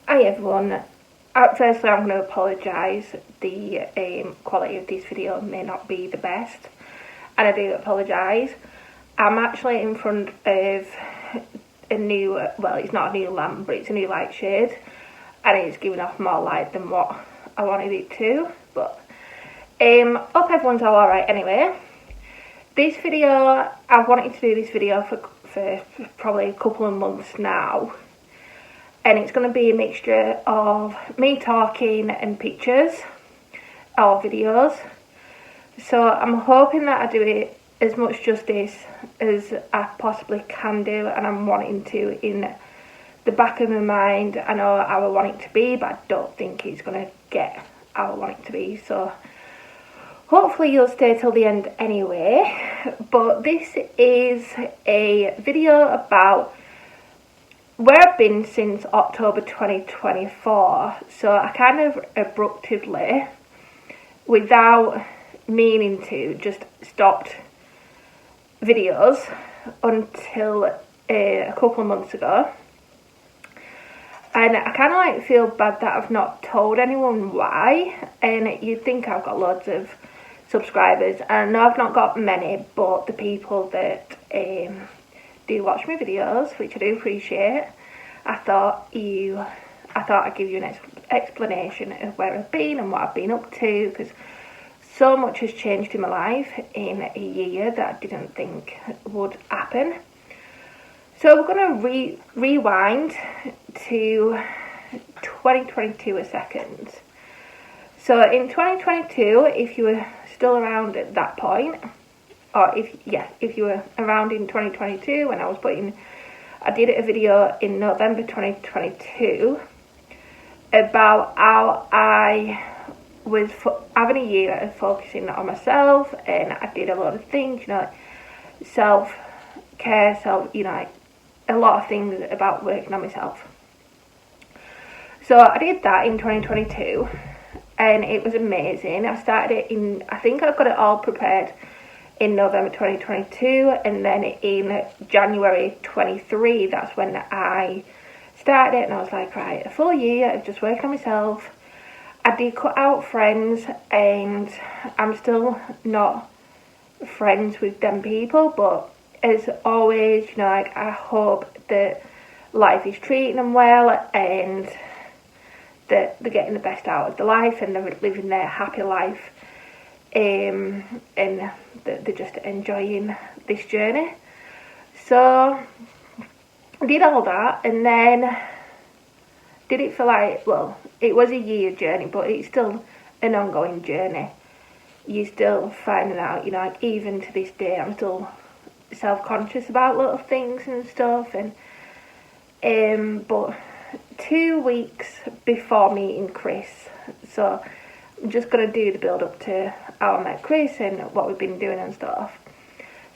Hi everyone. Firstly, I'm going to apologise. The quality of this video may not be the best, and I do apologise. I'm actually in front of a new, well, it's not a new lamp, but it's a new light shade, and it's giving off more light than what I wanted it to. But hope everyone's all alright anyway. This video, I've wanted to do this video for probably a couple of months now. And it's going to be a mixture of me talking and pictures or videos. So I'm hoping that I do it as much justice as I possibly can do, and I'm wanting to in the back of my mind. I know how I want it to be, but I don't think it's going to get how I want it to be. So hopefully you'll stay till the end anyway. But this is a video about where I've been since October 2024, so I kind of abruptly, without meaning to, just stopped videos until a couple of months ago. And I kind of like feel bad that I've not told anyone why, and you'd think I've got loads of subscribers, and I know I've not got many, but the people that do watch my videos, which I do appreciate, I thought I'd give you an explanation of where I've been and what I've been up to, because so much has changed in my life in a year that I didn't think would happen. So we're going to rewind to 2022 a second. So in 2022, if you were still around at that point, or if you were around in 2022 when I did a video in November 2022 about how I was having a year of focusing on myself, and I did a lot of things, self-care, a lot of things about working on myself. So I did that in 2022, and it was amazing. I started it I think I got it all prepared in November 2022, and then in January 23, that's when I started it, and I was like, right, a full year of just working on myself. I did cut out friends, and I'm still not friends with them people, but as always, I hope that life is treating them well, and that they're getting the best out of their life, and they're living their happy life. And they're just enjoying this journey. So I did all that, and then did it for it was a year journey, but it's still an ongoing journey. You're still finding out, even to this day, I'm still self-conscious about little things and stuff. And but 2 weeks before meeting Chris, so I'm just going to do the build up to how I met Chris and what we've been doing and stuff.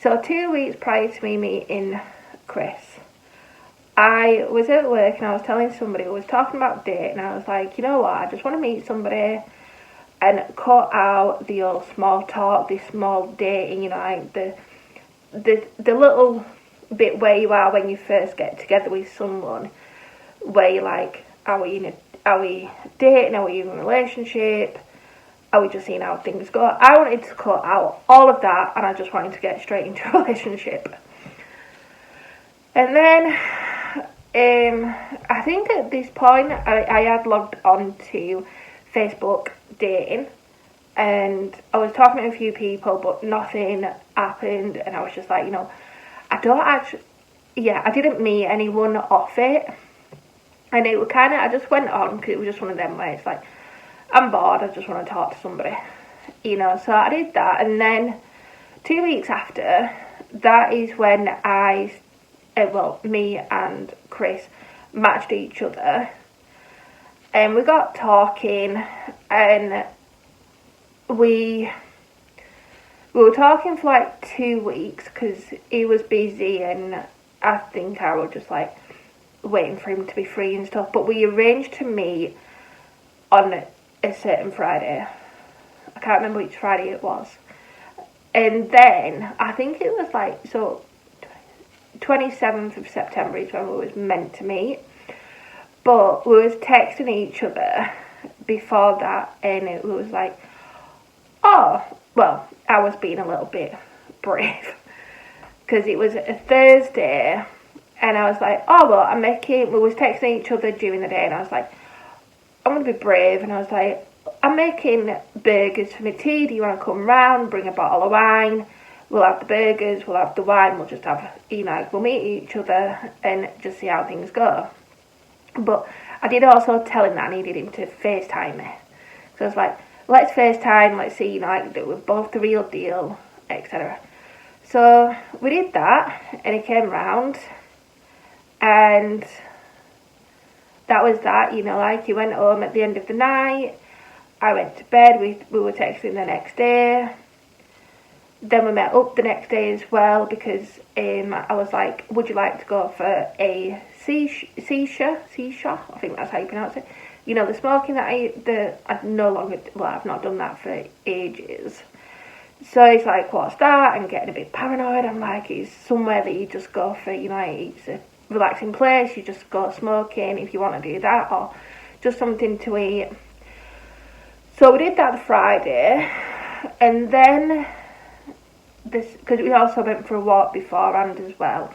So 2 weeks prior to me meeting Chris, I was at work and I was telling somebody, I was talking about date, and I was like, you know what, I just want to meet somebody and cut out the old small talk, this small dating, the little bit where you are when you first get together with someone, where you're like, are we dating, are we in a relationship, are we just seeing how things go? I wanted to cut out all of that, and I just wanted to get straight into a relationship. And then I think at this point I had logged on to Facebook dating, and I was talking to a few people, but nothing happened, and I was just like, I didn't meet anyone off it. And it was I just went on because it was just one of them where it's like, I'm bored, I just want to talk to somebody, so I did that. And then 2 weeks after, that is when me and Chris matched each other, and we got talking, and we were talking for 2 weeks because he was busy, and I think I was just waiting for him to be free and stuff. But we arranged to meet on a certain Friday. I can't remember which Friday it was. And then I think it was 27th of September is when we was meant to meet. But we was texting each other before that, and it was like, oh, well, I was being a little bit brave because it was a Thursday, and I was like, oh, well, we was texting each other during the day, and I was like, I'm going to be brave, and I was like, I'm making burgers for my tea, do you want to come round, bring a bottle of wine, we'll have the burgers, we'll have the wine, we'll just have, we'll meet each other and just see how things go. But I did also tell him that I needed him to FaceTime me. So I was like, let's FaceTime, let's see, that we're both the real deal, etc. So we did that, and he came round, and that was that, he went home at the end of the night, I went to bed, we were texting the next day. Then we met up the next day as well, because I was like, would you like to go for a shisha? I think that's how you pronounce it. The smoking that I no longer, well, I've not done that for ages. So he's like, what's that? I'm getting a bit paranoid. I'm like, it's somewhere that you just go for, it's a relaxing place, you just go smoking if you want to do that, or just something to eat. So we did that the Friday, and then because we also went for a walk beforehand as well.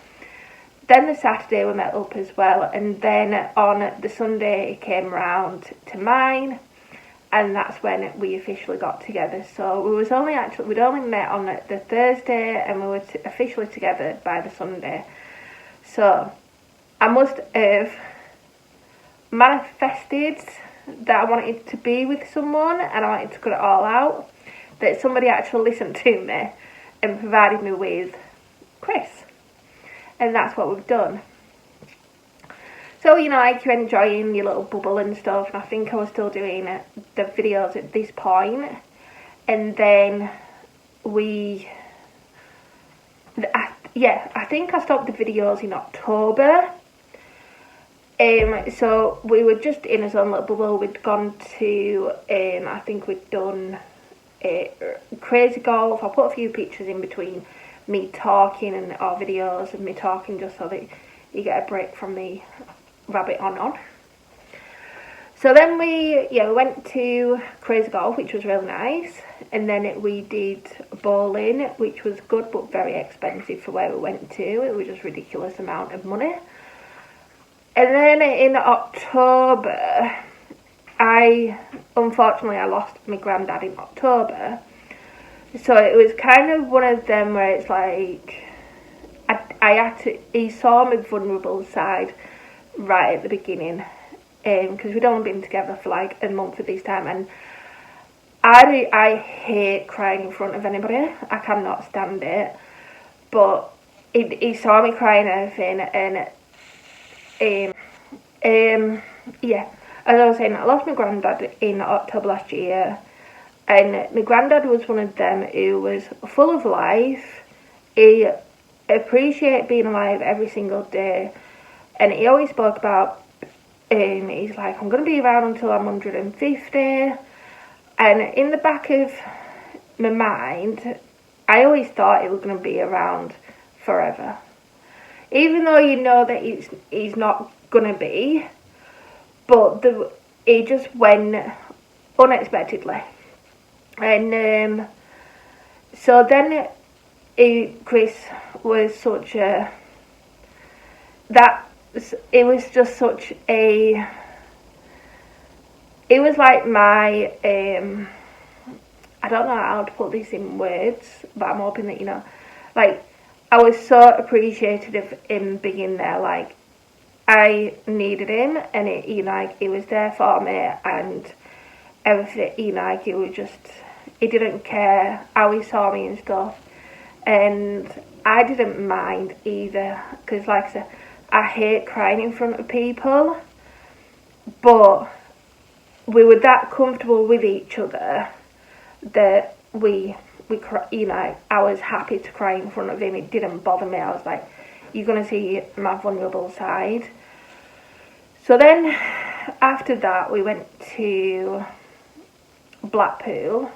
Then the Saturday we met up as well, and then on the Sunday he came round to mine, and that's when we officially got together. So we'd only met on the Thursday, and we were officially together by the Sunday. So I must have manifested that I wanted to be with someone, and I wanted to cut it all out, that somebody actually listened to me and provided me with Chris. And that's what we've done. So, you're enjoying your little bubble and stuff, and I think I was still doing the videos at this point. And then I think I stopped the videos in October. So we were just in his own little bubble. We'd gone to, I think we'd done Crazy Golf. I'll put a few pictures in between me talking and our videos of me talking, just so that you get a break from the rabbit on. So then we went to Crazy Golf, which was really nice, and then we did bowling, which was good but very expensive for where we went to. It was just a ridiculous amount of money. And then in October, unfortunately I lost my granddad in October. So it was kind of one of them where it's like, he saw my vulnerable side right at the beginning, because we'd only been together for like a month at this time, and I hate crying in front of anybody. I cannot stand it. But he saw me crying and everything, and as I was saying, I lost my granddad in October last year, and my granddad was one of them who was full of life. He appreciated being alive every single day, and he always spoke about, he's like, I'm going to be around until I'm 150, and in the back of my mind, I always thought he was going to be around forever. Even though that he's not going to be, but he just went unexpectedly. And so then Chris was such a, it was just such a, it was like my, I don't know how to put this in words, but I'm hoping that, like, I was so appreciative of him being there. Like, I needed him, and he was there for me, and everything, he was just, he didn't care how he saw me and stuff, and I didn't mind either, because like I said, I hate crying in front of people, but we were that comfortable with each other that we I was happy to cry in front of him. It didn't bother me. I was like, you're going to see my vulnerable side. So then, after that, we went to Blackpool.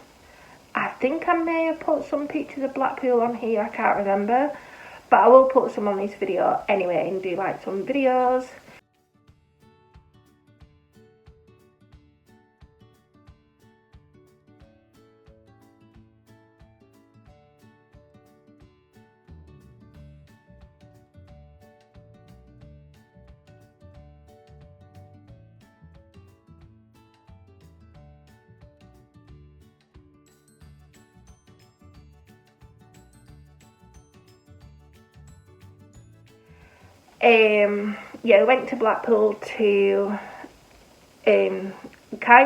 I think I may have put some pictures of Blackpool on here, I can't remember. But I will put some on this video anyway and do like some videos. yeah, we went to Blackpool to kind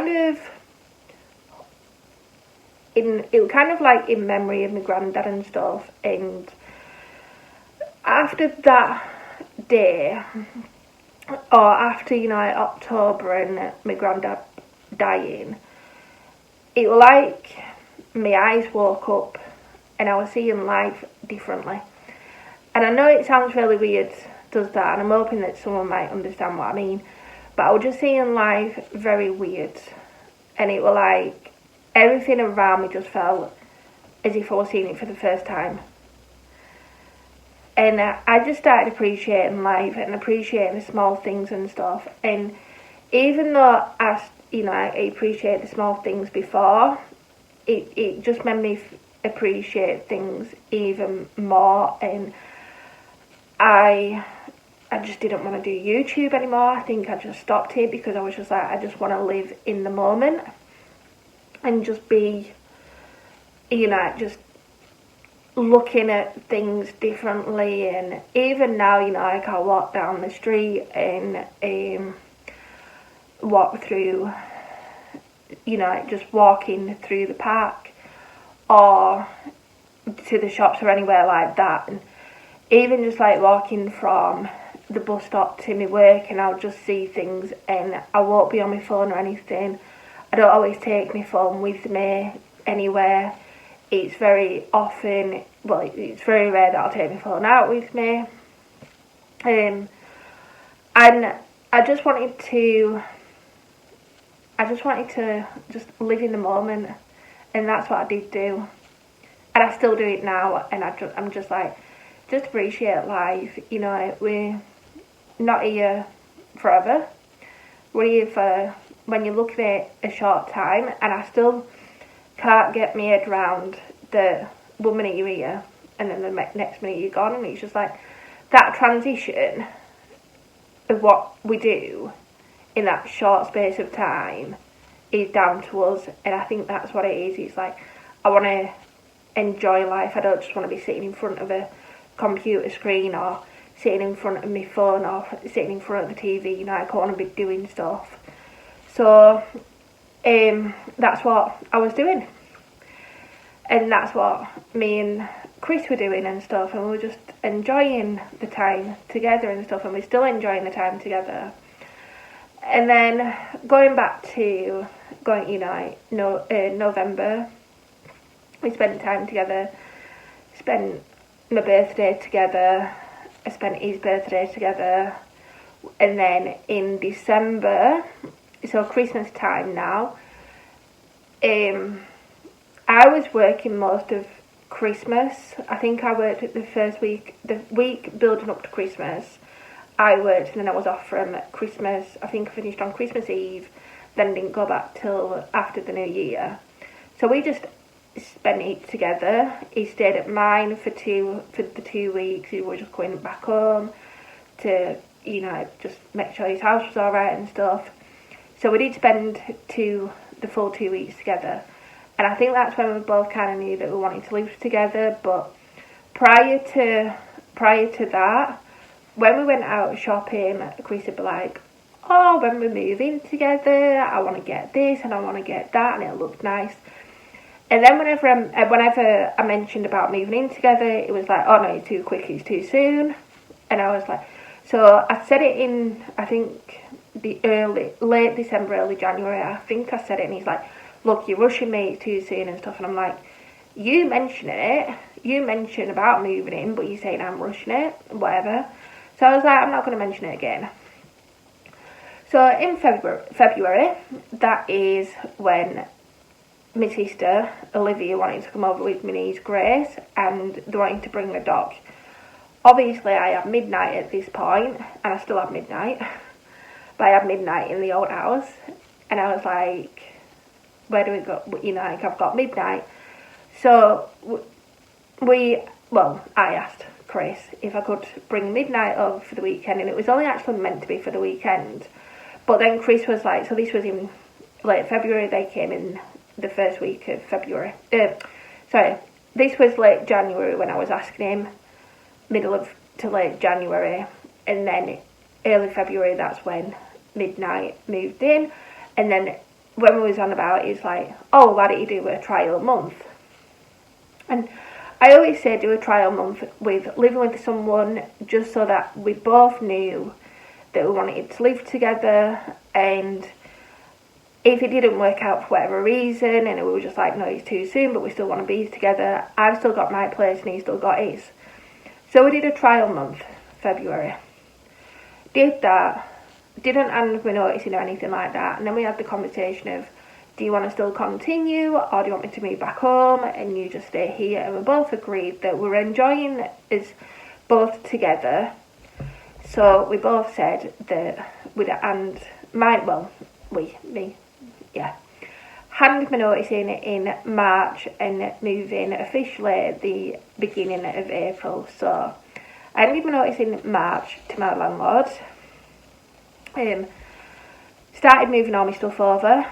of it was kind of like in memory of my granddad and stuff. And after that day, or after, you know, October and my granddad dying, it was like my eyes woke up and I was seeing life differently. And I know it sounds really weird, does that, and I'm hoping that someone might understand what I mean, but I was just seeing life very weird, and it was like everything around me just felt as if I was seeing it for the first time. And I just started appreciating life and appreciating the small things and stuff. And even though I appreciate the small things before, it just made me appreciate things even more. And I just didn't want to do YouTube anymore. I think I just stopped it because I was just like, I just want to live in the moment and just be, you know, just looking at things differently. And even now, you know, like I walk down the street and walk through, you know, just walking through the park or to the shops or anywhere like that, and even just like walking from the bus stop to my work, and I'll just see things and I won't be on my phone or anything. I don't always take my phone with me anywhere. It's very often, well, it's very rare that I'll take my phone out with me. And I just wanted to just live in the moment, and that's what I did do. And I still do it now, and I'm just like, just appreciate life. You know, we're not here forever. We're here for when you look at it a short time, and I still can't get my head around the 1 minute you're here and then the next minute you're gone. And it's just like that transition of what we do in that short space of time is down to us. And I think that's what it is. It's like, I want to enjoy life. I don't just want to be sitting in front of a computer screen or sitting in front of my phone or sitting in front of the TV. You know, I want to be doing stuff. So that's what I was doing, and that's what me and Chris were doing and stuff, and we were just enjoying the time together and stuff, and we're still enjoying the time together. And then going back to November, we spent time together, spent my birthday together, I spent his birthday together, and then in December, so Christmas time now, I was working most of Christmas. I think I worked at the week building up to Christmas. I worked and then I was off from Christmas. I think I finished on Christmas Eve, then didn't go back till after the New Year. So we just spent it together. He stayed at mine for the 2 weeks. He was just going back home to, you know, just make sure his house was alright and stuff. So we did spend the full 2 weeks together. And I think that's when we both kind of knew that we wanted to live together. But prior to that, when we went out shopping, Chris would be like, oh, when we're moving together, I want to get this and I want to get that, and it looks nice. And then whenever I mentioned about moving in together, it was like, oh no, it's too quick, it's too soon. And I was like, so I said it in, I think, late December, early January, I think I said it, and he's like, look, you're rushing me, it's too soon and stuff. And I'm like, you mention about moving in, but you're saying I'm rushing it, whatever. So I was like, I'm not going to mention it again. So in February, that is when my sister, Olivia, wanted to come over with my niece Grace, and they wanted to bring a dog. Obviously, I have midnight at this point, and I still have midnight, but I have midnight in the old house, and I was like, where do we go? You know, like, I've got midnight. So I asked Chris if I could bring midnight over for the weekend, and it was only actually meant to be for the weekend. But then Chris was like, so this was in late February, they came in the first week of February. This was late January when I was asking him, middle of to late January, and then early February, that's when Midnight moved in. And then when we was on about it, it's like, oh, why don't you do a trial month? And I always say do a trial month with living with someone, just so that we both knew that we wanted to live together, and if it didn't work out for whatever reason and we were just like, no, it's too soon, but we still want to be together, I've still got my place and he's still got his. So we did a trial month, February. Did that, didn't hand me noticing or anything like that, and then we had the conversation of, do you want to still continue or do you want me to move back home and you just stay here? And we both agreed that we're enjoying us both together. So we both said that we'd hand hand me notice in March and move in officially at the beginning of April. So I handed my notice in March to my landlord. Started moving all my stuff over,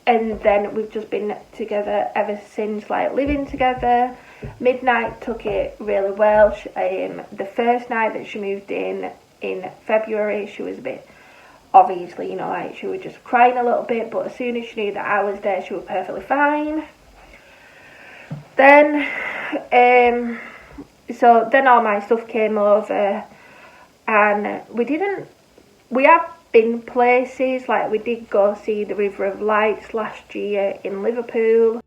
and then we've just been together ever since, like living together. Midnight took it really well. The first night that she moved in February, she was a bit, obviously, you know, like she was just crying a little bit, but as soon as she knew that I was there, she was perfectly fine. Then all my stuff came over, and we have been places, like we did go see the River of Lights last year in Liverpool.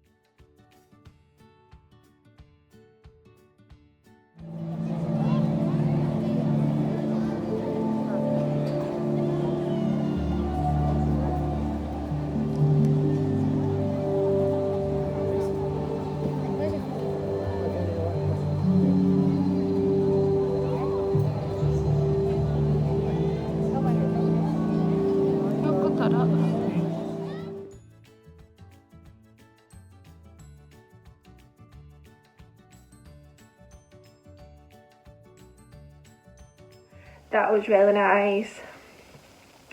That was really nice.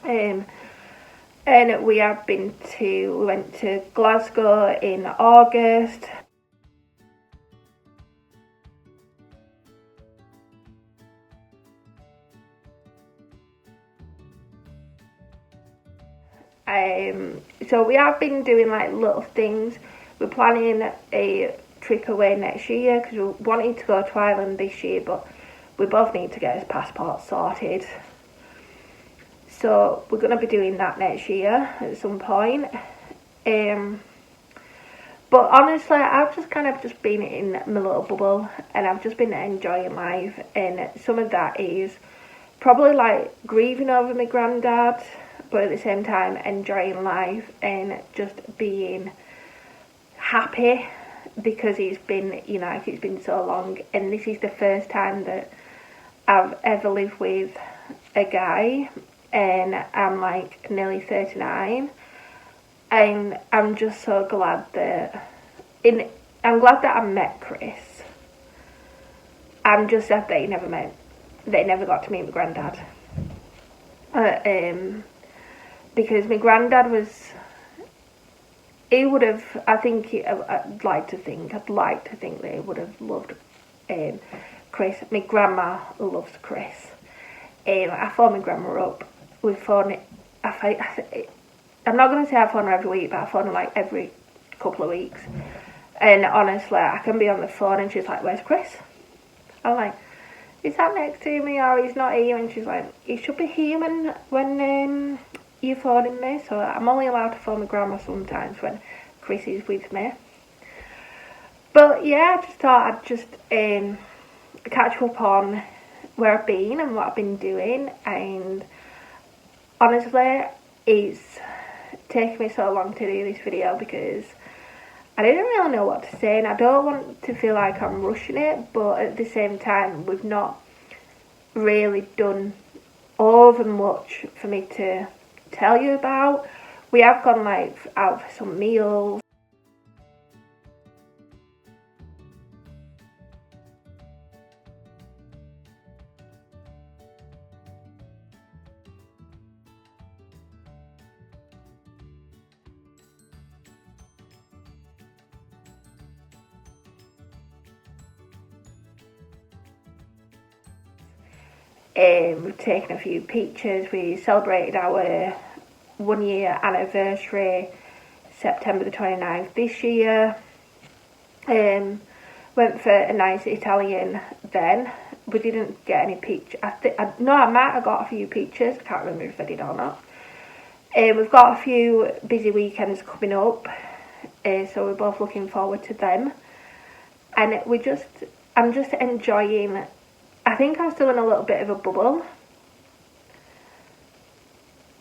And we went to Glasgow in August. So we have been doing like little things. We're planning a trip away next year because we wanted to go to Ireland this year, but we both need to get his passport sorted. So we're going to be doing that next year at some point. But honestly, I've just kind of just been in my little bubble and I've just been enjoying life, and some of that is probably like grieving over my granddad, but at the same time enjoying life and just being happy because it's been, you know, it's been so long, and this is the first time that I've ever lived with a guy, and I'm like nearly 39, and I'm just so glad that I'm glad that I met Chris. I'm just sad that he never got to meet my granddad. Because my granddad he would have, I'd like to think that he would have loved Chris. My grandma loves Chris. I phone my grandma up. I'm not going to say I phone her every week, but I phone her like every couple of weeks. And honestly, I can be on the phone and she's like, where's Chris? I'm like, he's sat next to me or he's not here. And she's like, he should be here when you're phoning me. So I'm only allowed to phone my grandma sometimes when Chris is with me. But yeah, I just thought I'd just catch up on where I've been and what I've been doing, and honestly it's taken me so long to do this video because I didn't really know what to say, and I don't want to feel like I'm rushing it, but at the same time we've not really done over much for me to tell you about. We have gone like out for some meals. We've taken a few pictures. We celebrated our 1 year anniversary September the 29th this year. Went for a nice Italian then. We didn't get any pictures. I might have got a few pictures. I can't remember if I did or not. We've got a few busy weekends coming up, so we're both looking forward to them. And I'm just enjoying. I think I'm still in a little bit of a bubble,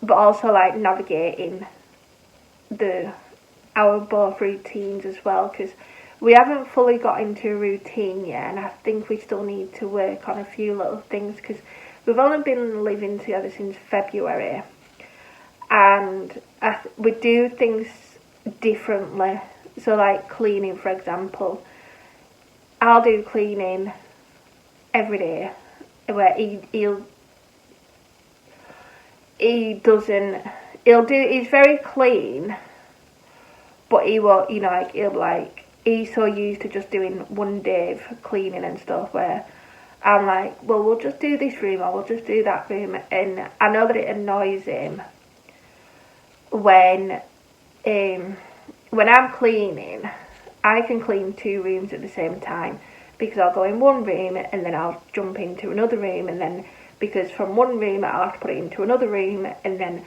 but also like navigating our both routines as well, because we haven't fully got into a routine yet, and I think we still need to work on a few little things, because we've only been living together since February, and we do things differently. So like cleaning, for example, I'll do cleaning every day, where he's very clean, but he won't, he's so used to just doing one day of cleaning and stuff, where I'm like, well, we'll just do this room or we'll just do that room. And I know that it annoys him when I'm cleaning, I can clean 2 rooms at the same time, because I'll go in one room and then I'll jump into another room, and then because from one room I'll have to put it into another room, and then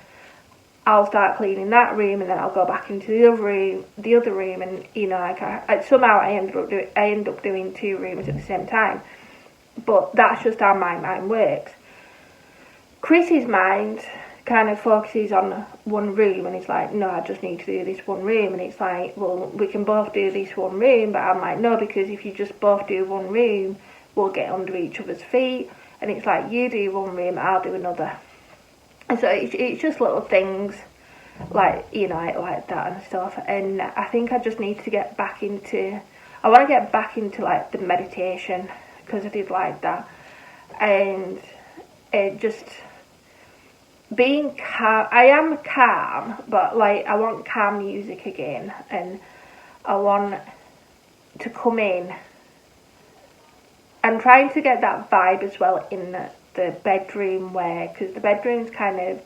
I'll start cleaning that room, and then I'll go back into the other room, and somehow I end up doing 2 rooms at the same time. But that's just how my mind works. Chris's mind kind of focuses on one room, and he's like, no, I just need to do this one room. And it's like, well, we can both do this one room, but I'm like, no, because if you just both do one room, we'll get under each other's feet. And it's like, you do one room, I'll do another. And so it's just little things like that and stuff. And I think I just need to get back into, I want to get back into like the meditation, because I did like that. And just being calm. I am calm, but like I want calm music again, and I want to come in. I'm trying to get that vibe as well in the bedroom, because the bedroom's kind of,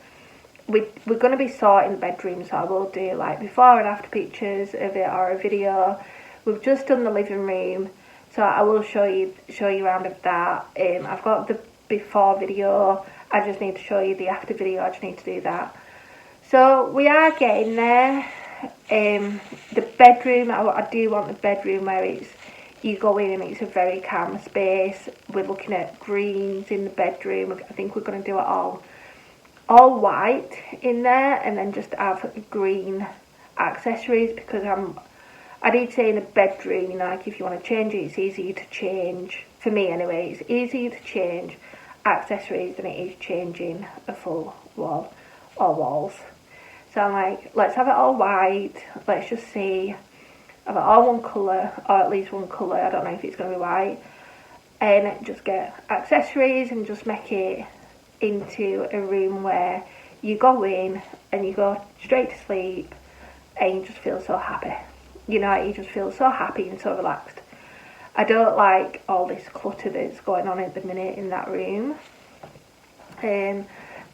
we're going to be sorting the bedroom, so I will do like before and after pictures of it, or a video. We've just done the living room, so I will show you around of that. I've got the before video, I just need to show you the after video. I just need to do that. So we are getting there. The bedroom, I do want the bedroom where you go in and it's a very calm space. We're looking at greens in the bedroom. I think we're going to do it all white in there, and then just have green accessories, because I did say in the bedroom, like if you want to change it, it's easier to change, for me anyway, it's easier to change accessories than it is changing a full wall or walls. So I'm like, let's have it all white, let's just see, have it all one colour, or at least one colour, I don't know if it's going to be white, and just get accessories and just make it into a room where you go in and you go straight to sleep and you just feel so happy. You just feel so happy and so relaxed. I don't like all this clutter that's going on at the minute in that room. Then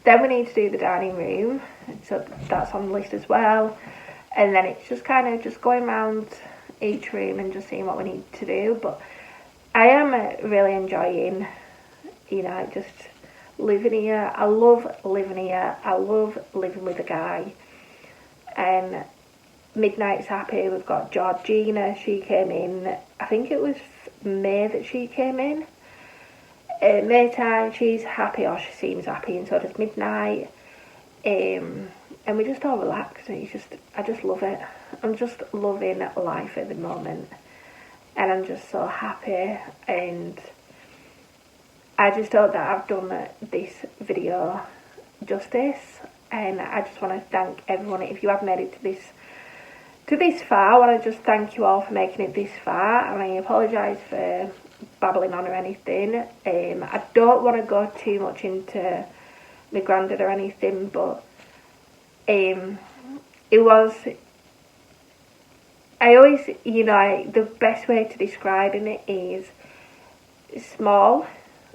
we need to do the dining room, so that's on the list as well. And then it's just kind of just going around each room and just seeing what we need to do. But I am really enjoying, just living here. I love living here. I love living with a guy. And Midnight's happy. We've got Georgina. She came in, I think it was May that she came in. May time, she's happy, or she seems happy, and so does Midnight. And we just all relax, and I just love it. I'm just loving life at the moment, and I'm just so happy. And I just hope that I've done this video justice, and I just want to thank everyone. If you have made it to this far, I want to just thank you all for making it this far, and I apologise for babbling on or anything. I don't want to go too much into my granddad or anything, but it was, I always, the best way to describe it is small,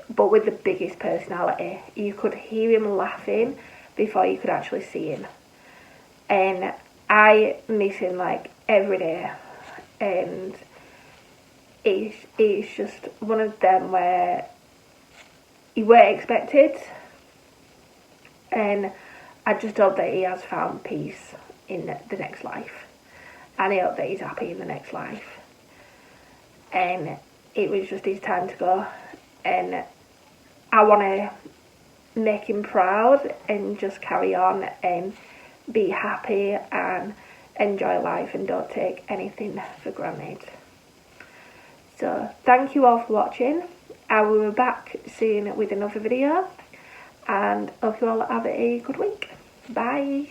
but with the biggest personality. You could hear him laughing before you could actually see him. And I miss him like every day. And it's just one of them where you weren't expected. And I just hope that he has found peace in the next life. And I hope that he's happy in the next life. And it was just his time to go. And I want to make him proud and just carry on and be happy and enjoy life and don't take anything for granted. So thank you all for watching. I will be back soon with another video, and hope you all have a good week. Bye.